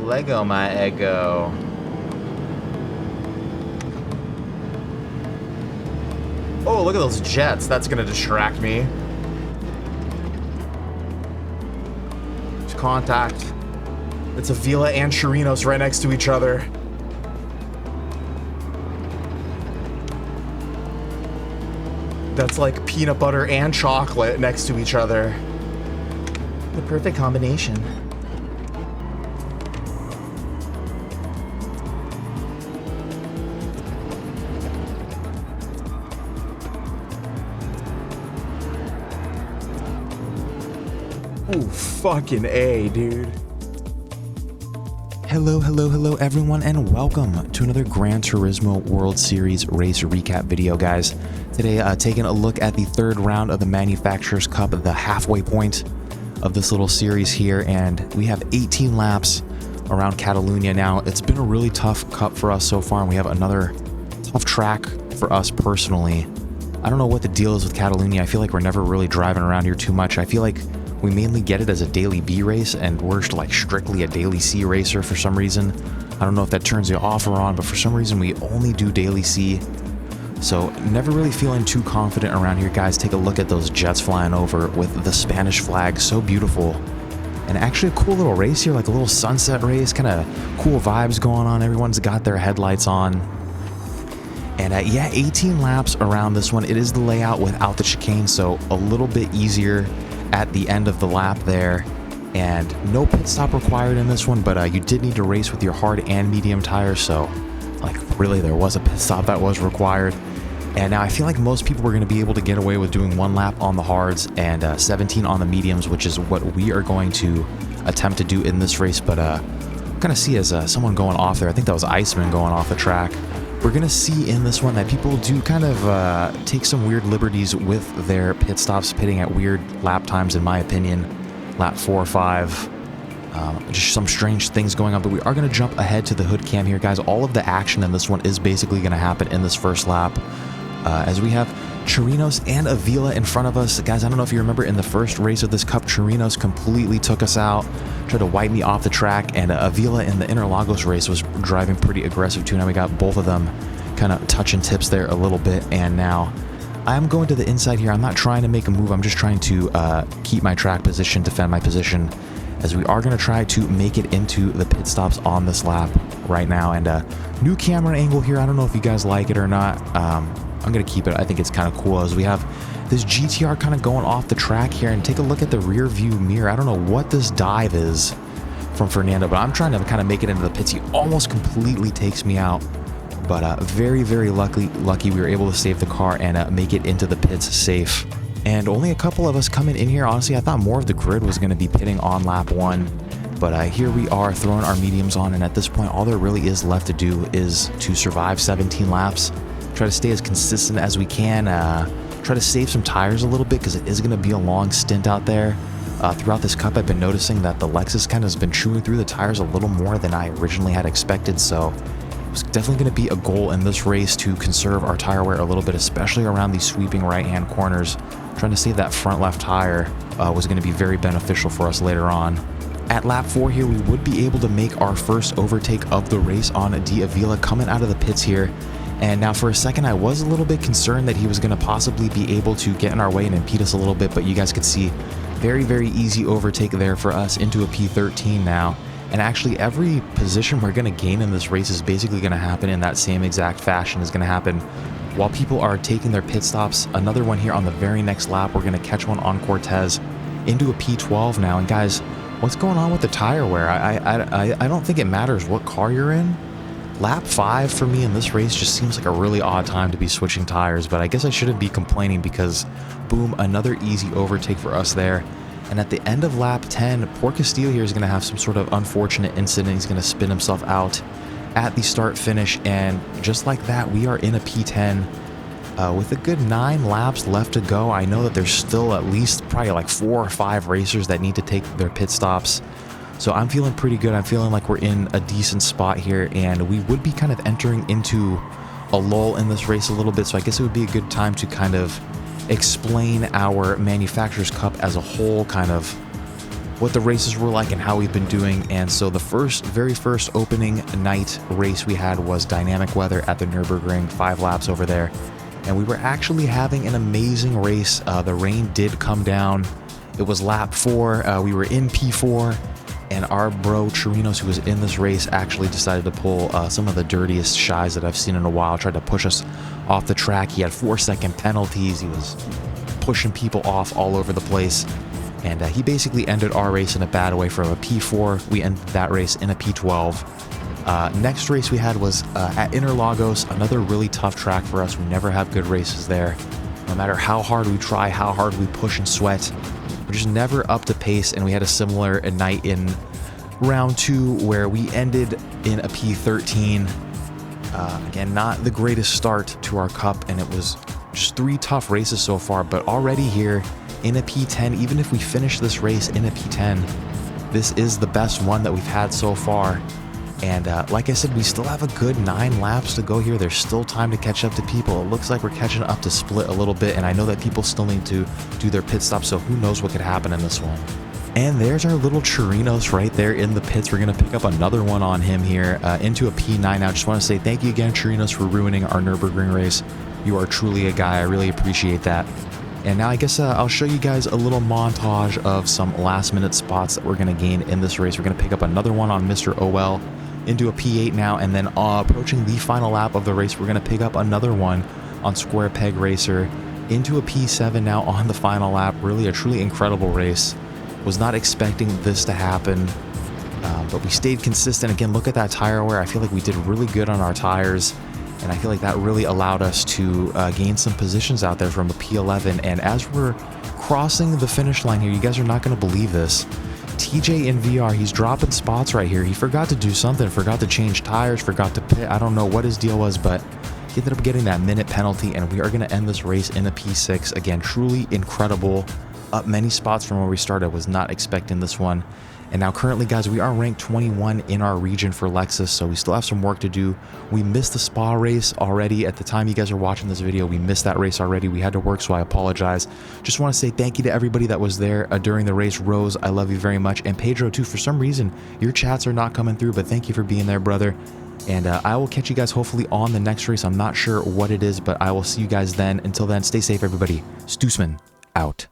Lego my ego. Oh, look at those jets. That's gonna distract me. There's contact. It's Avila and Chirinos right next to each other. That's like peanut butter and chocolate next to each other. The perfect combination. Oh, fucking A, dude. Hello everyone, and welcome to another Gran Turismo World Series race recap video, guys. Today, taking a look at the third round of the Manufacturers Cup, the halfway point of this little series here, and we have 18 laps around Catalunya now. It's been a really tough cup for us so far, and we have another tough track for us personally. I don't know what the deal is with Catalunya. I feel like we're never really driving around here too much. I feel like we mainly get it as a daily B race, and we're like strictly a daily C racer for some reason. I don't know if that turns you off or on, but for some reason we only do daily C. So never really feeling too confident around here, guys. Take a look at those jets flying over with the Spanish flag, so beautiful. And actually a cool little race here, like a little sunset race, kind of cool vibes going on. Everyone's got their headlights on. And yeah, 18 laps around this one. It is the layout without the chicane, so a little bit easier at the end of the lap there, and no pit stop required in this one, but you did need to race with your hard and medium tires, so like really there was a pit stop that was required. And now I feel like most people were going to be able to get away with doing one lap on the hards and 17 on the mediums, which is what we are going to attempt to do in this race. But kind of see as someone going off there, I think that was Iceman going off the track. We're going to see in this one that people do kind of take some weird liberties with their pit stops, pitting at weird lap times, in my opinion. Lap 4 or 5. Just some strange things going on, but we are going to jump ahead to the hood cam here, guys. All of the action in this one is basically going to happen in this first lap. As we have Chirinos and Avila in front of us. Guys, I don't know if you remember in the first race of this cup, Chirinos completely took us out, tried to wipe me off the track, and Avila in the Interlagos race was driving pretty aggressive too. Now we got both of them kind of touching tips there a little bit, and now I'm going to the inside here. I'm not trying to make a move. I'm just trying to keep my track position, defend my position, as we are going to try to make it into the pit stops on this lap right now. And new camera angle here. I don't know if you guys like it or not. I'm going to keep it. I think it's kind of cool as we have this GTR kind of going off the track here, and take a look at the rear view mirror. I don't know what this dive is from Fernando, but I'm trying to kind of make it into the pits. He almost completely takes me out, but very lucky we were able to save the car and make it into the pits safe. And only a couple of us coming in here. Honestly, I thought more of the grid was going to be pitting on lap 1, but here we are throwing our mediums on, and at this point all there really is left to do is to survive 17 laps. Try to stay as consistent as we can, try to save some tires a little bit, because it is going to be a long stint out there. Throughout this cup, I've been noticing that the Lexus kind of has been chewing through the tires a little more than I originally had expected, so it's definitely going to be a goal in this race to conserve our tire wear a little bit, especially around these sweeping right-hand corners. Trying to save that front left tire was going to be very beneficial for us later on. At lap 4 here, we would be able to make our first overtake of the race on D. Avila coming out of the pits here. And now for a second, I was a little bit concerned that he was going to possibly be able to get in our way and impede us a little bit, but you guys could see very easy overtake there for us into a P13 now. And actually every position we're going to gain in this race is basically going to happen in that same exact fashion. Is going to happen while people are taking their pit stops. Another one here on the very next lap. We're going to catch one on Cortez into a P12 now. And guys, what's going on with the tire wear? I don't think it matters what car you're in. Lap 5 for me in this race just seems like a really odd time to be switching tires, but I guess I shouldn't be complaining, because boom, another easy overtake for us there. And at the end of lap 10, poor Castillo here is going to have some sort of unfortunate incident. He's going to spin himself out at the start finish, and just like that, we are in a P10 with a good 9 laps left to go. I know that there's still at least probably like 4 or 5 racers that need to take their pit stops. So I'm feeling pretty good. I'm feeling like we're in a decent spot here, and we would be kind of entering into a lull in this race a little bit. So I guess it would be a good time to kind of explain our Manufacturers Cup as a whole, kind of what the races were like and how we've been doing. And so the very first opening night race we had was dynamic weather at the Nürburgring, 5 laps over there. And we were actually having an amazing race. The rain did come down. It was lap 4. We were in P4. And our bro Chirinos, who was in this race, actually decided to pull some of the dirtiest shies that I've seen in a while. Tried to push us off the track. He had 4-second penalties. He was pushing people off all over the place. And he basically ended our race in a bad way. From a P4, we ended that race in a P12. Next race we had was at Interlagos, another really tough track for us. We never have good races there. No matter how hard we try, how hard we push and sweat, we're just never up to pace. And we had a similar night in round 2 where we ended in a P13. Again, not the greatest start to our cup, and it was just 3 tough races so far, but already here in a P10, even if we finish this race in a P10, this is the best one that we've had so far. And like I said, we still have a good 9 laps to go here. There's still time to catch up to people. It looks like we're catching up to Split a little bit, and I know that people still need to do their pit stop, so who knows what could happen in this one. And there's our little Chirinos right there in the pits. We're going to pick up another one on him here into a P9 now. Just want to say thank you again, Chirinos, for ruining our Nürburgring race. You are truly a guy. I really appreciate that. And now I guess I'll show you guys a little montage of some last minute spots that we're going to gain in this race. We're going to pick up another one on Mr. OL into a P8 now, and then approaching the final lap of the race, we're going to pick up another one on Square Peg Racer into a P7 now on the final lap. Really a truly incredible race. Was not expecting this to happen, but we stayed consistent. Again, look at that tire wear. I feel like we did really good on our tires, and I feel like that really allowed us to gain some positions out there from a P11. And as we're crossing the finish line here, you guys are not going to believe this. TJ in VR, he's dropping spots right here. He forgot to do something, forgot to change tires, forgot to pit. I don't know what his deal was, but he ended up getting that minute penalty, and we are going to end this race in a P6. Again, truly incredible. Up many spots from where we started. Was not expecting this one. And now currently, guys, we are ranked 21 in our region for Lexus, so we still have some work to do. We missed the Spa race already. At the time you guys are watching this video, we missed that race already. We had to work, so I apologize. Just want to say thank you to everybody that was there during the race. Rose, I love you very much. And Pedro, too. For some reason, your chats are not coming through, but thank you for being there, brother. And I will catch you guys hopefully on the next race. I'm not sure what it is, but I will see you guys then. Until then, stay safe, everybody. Stoosman, out.